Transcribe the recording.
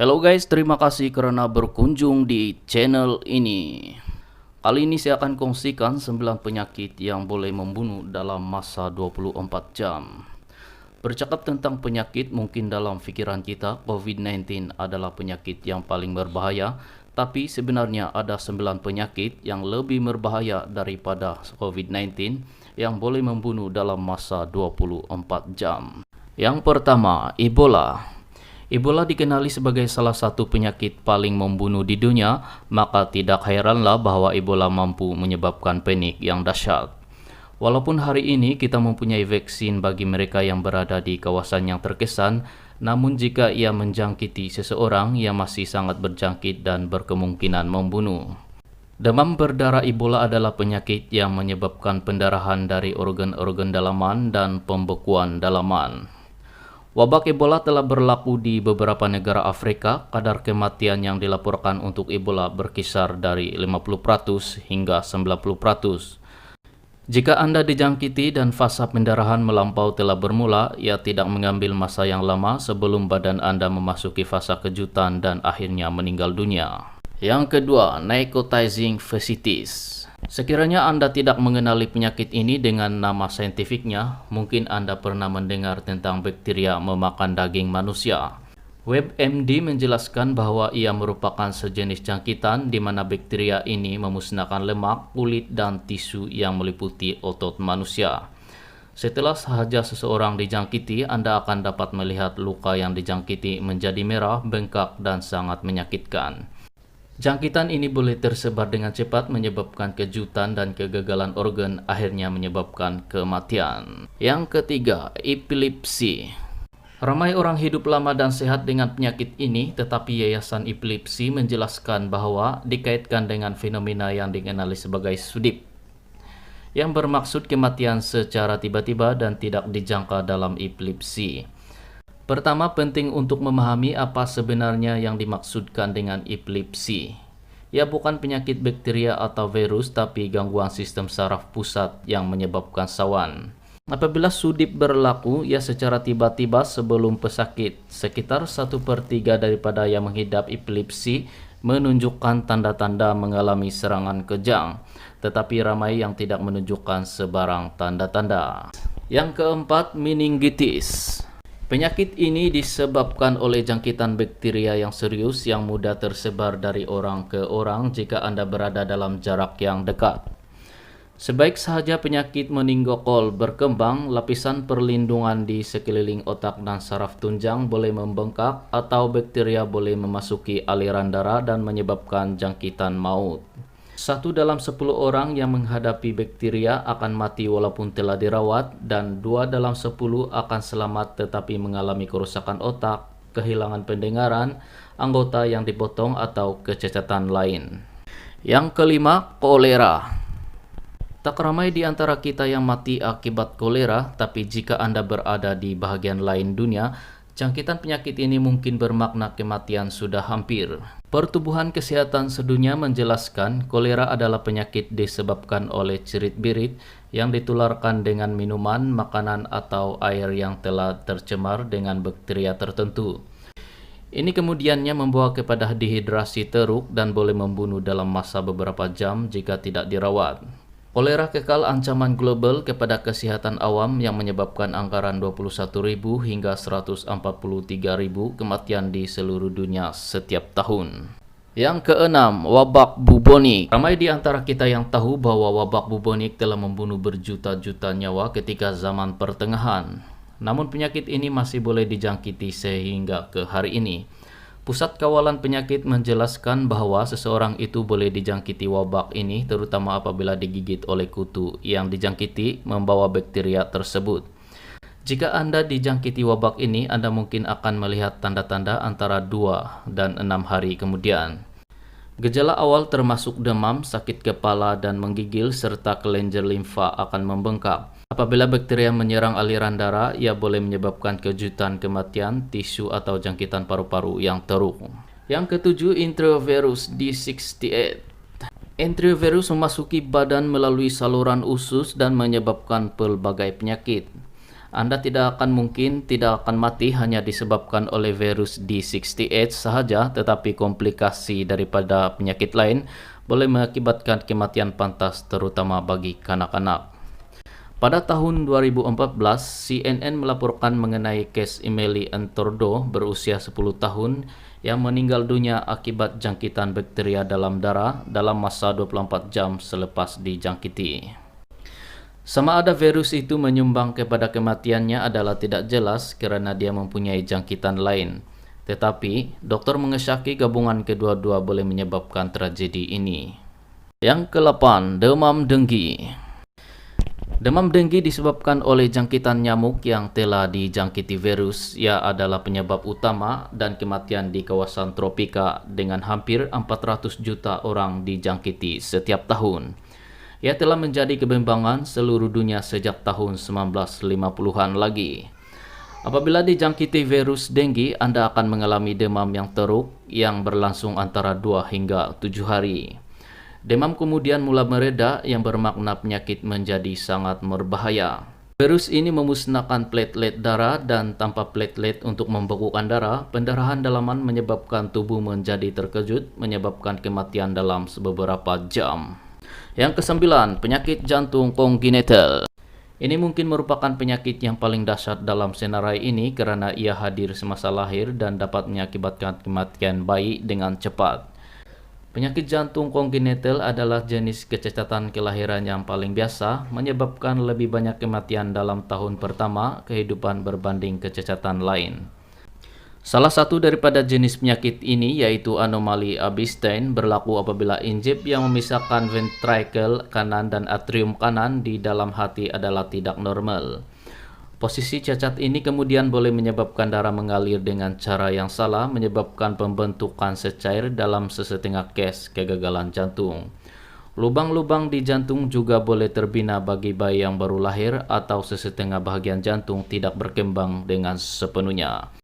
Hello guys, terima kasih karena berkunjung di channel ini. Kali ini saya akan kongsikan 9 penyakit yang boleh membunuh dalam masa 24 jam. Bercakap tentang penyakit, mungkin dalam pikiran kita COVID-19 adalah penyakit yang paling berbahaya, tapi sebenarnya ada 9 penyakit yang lebih berbahaya daripada COVID-19 yang boleh membunuh dalam masa 24 jam. Yang pertama, Ebola. Ebola dikenali sebagai salah satu penyakit paling membunuh di dunia, maka tidak heranlah bahwa Ebola mampu menyebabkan panik yang dahsyat. Walaupun hari ini kita mempunyai vaksin bagi mereka yang berada di kawasan yang terkesan, namun jika ia menjangkiti seseorang, ia masih sangat berjangkit dan berkemungkinan membunuh. Demam berdarah Ebola adalah penyakit yang menyebabkan pendarahan dari organ-organ dalaman dan pembekuan dalaman. Wabak Ebola telah berlaku di beberapa negara Afrika. Kadar kematian yang dilaporkan untuk Ebola berkisar dari 50% hingga 90%. Jika Anda dijangkiti dan fase pendarahan melampau telah bermula, ia tidak mengambil masa yang lama sebelum badan Anda memasuki fase kejutan dan akhirnya meninggal dunia. Yang kedua, necrotizing fasciitis. Sekiranya Anda tidak mengenali penyakit ini dengan nama saintifiknya, mungkin Anda pernah mendengar tentang bakteria memakan daging manusia. WebMD menjelaskan bahwa ia merupakan sejenis jangkitan di mana bakteria ini memusnahkan lemak, kulit, dan tisu yang meliputi otot manusia. Setelah sahaja seseorang dijangkiti, Anda akan dapat melihat luka yang dijangkiti menjadi merah, bengkak, dan sangat menyakitkan. Jangkitan ini boleh tersebar dengan cepat, menyebabkan kejutan dan kegagalan organ, akhirnya menyebabkan kematian. Yang ketiga, epilepsi. Ramai orang hidup lama dan sehat dengan penyakit ini, tetapi Yayasan Epilepsi menjelaskan bahwa dikaitkan dengan fenomena yang dikenali sebagai SUDIP, yang bermaksud kematian secara tiba-tiba dan tidak dijangka dalam epilepsi. Pertama, penting untuk memahami apa sebenarnya yang dimaksudkan dengan epilepsi. Ia bukan penyakit bakteria atau virus, tapi gangguan sistem saraf pusat yang menyebabkan sawan. Apabila SUDIP berlaku, ia secara tiba-tiba sebelum pesakit. Sekitar 1/3 daripada yang mengidap epilepsi menunjukkan tanda-tanda mengalami serangan kejang, tetapi ramai yang tidak menunjukkan sebarang tanda-tanda. Yang keempat, meningitis. Penyakit ini disebabkan oleh jangkitan bakteria yang serius yang mudah tersebar dari orang ke orang jika Anda berada dalam jarak yang dekat. Sebaik sahaja penyakit meningokol berkembang, lapisan perlindungan di sekeliling otak dan saraf tunjang boleh membengkak atau bakteria boleh memasuki aliran darah dan menyebabkan jangkitan maut. 1 dalam 10 orang yang menghadapi bakteria akan mati walaupun telah dirawat, dan 2 dalam 10 akan selamat tetapi mengalami kerusakan otak, kehilangan pendengaran, anggota yang dipotong, atau kecacatan lain. Yang kelima, kolera. Tak ramai di antara kita yang mati akibat kolera, tapi jika Anda berada di bahagian lain dunia, jangkitan penyakit ini mungkin bermakna kematian sudah hampir. Pertubuhan Kesehatan Sedunia menjelaskan kolera adalah penyakit disebabkan oleh cerit-birit yang ditularkan dengan minuman, makanan, atau air yang telah tercemar dengan bakteria tertentu. Ini kemudiannya membawa kepada dehidrasi teruk dan boleh membunuh dalam masa beberapa jam jika tidak dirawat. Kolera kekal ancaman global kepada kesehatan awam yang menyebabkan anggaran 21.000 hingga 143.000 kematian di seluruh dunia setiap tahun. Yang keenam, wabak bubonik. Ramai di antara kita yang tahu bahwa wabak bubonik telah membunuh berjuta-juta nyawa ketika zaman pertengahan. Namun penyakit ini masih boleh dijangkiti sehingga ke hari ini. Pusat Kawalan Penyakit menjelaskan bahwa seseorang itu boleh dijangkiti wabak ini terutama apabila digigit oleh kutu yang dijangkiti membawa bakteria tersebut. Jika Anda dijangkiti wabak ini, Anda mungkin akan melihat tanda-tanda antara 2 dan 6 hari kemudian. Gejala awal termasuk demam, sakit kepala, dan menggigil, serta kelenjar limfa akan membengkak. Apabila bakteria menyerang aliran darah, ia boleh menyebabkan kejutan kematian, tisu, atau jangkitan paru-paru yang teruk. Yang ketujuh, enterovirus D68. Enterovirus memasuki badan melalui saluran usus dan menyebabkan pelbagai penyakit. Anda tidak akan mati hanya disebabkan oleh virus D68 sahaja, tetapi komplikasi daripada penyakit lain boleh mengakibatkan kematian pantas terutama bagi kanak-kanak. Pada tahun 2014, CNN melaporkan mengenai kes Emily Entordo berusia 10 tahun yang meninggal dunia akibat jangkitan bakteria dalam darah dalam masa 24 jam selepas dijangkiti. Sama ada virus itu menyumbang kepada kematiannya adalah tidak jelas kerana dia mempunyai jangkitan lain. Tetapi, doktor mengesyaki gabungan kedua-dua boleh menyebabkan tragedi ini. Yang ke-8, demam denggi. Demam denggi disebabkan oleh jangkitan nyamuk yang telah dijangkiti virus. Ia adalah penyebab utama dan kematian di kawasan tropika dengan hampir 400 juta orang dijangkiti setiap tahun. Ia telah menjadi kebimbangan seluruh dunia sejak tahun 1950-an lagi. Apabila dijangkiti virus denggi, Anda akan mengalami demam yang teruk yang berlangsung antara 2 hingga 7 hari. Demam kemudian mula mereda yang bermakna penyakit menjadi sangat berbahaya. Virus ini memusnahkan platelet darah dan tanpa platelet untuk membekukan darah, pendarahan dalaman menyebabkan tubuh menjadi terkejut, menyebabkan kematian dalam beberapa jam. Yang ke-9, penyakit jantung kongenital. Ini mungkin merupakan penyakit yang paling dahsyat dalam senarai ini kerana ia hadir semasa lahir dan dapat mengakibatkan kematian bayi dengan cepat. Penyakit jantung kongenital adalah jenis kecacatan kelahiran yang paling biasa, menyebabkan lebih banyak kematian dalam tahun pertama kehidupan berbanding kecacatan lain. Salah satu daripada jenis penyakit ini yaitu anomali Abistein berlaku apabila injip yang memisahkan ventricle kanan dan atrium kanan di dalam hati adalah tidak normal. Posisi cacat ini kemudian boleh menyebabkan darah mengalir dengan cara yang salah, menyebabkan pembentukan secair dalam sesetengah kes kegagalan jantung. Lubang-lubang di jantung juga boleh terbina bagi bayi yang baru lahir atau sesetengah bahagian jantung tidak berkembang dengan sepenuhnya.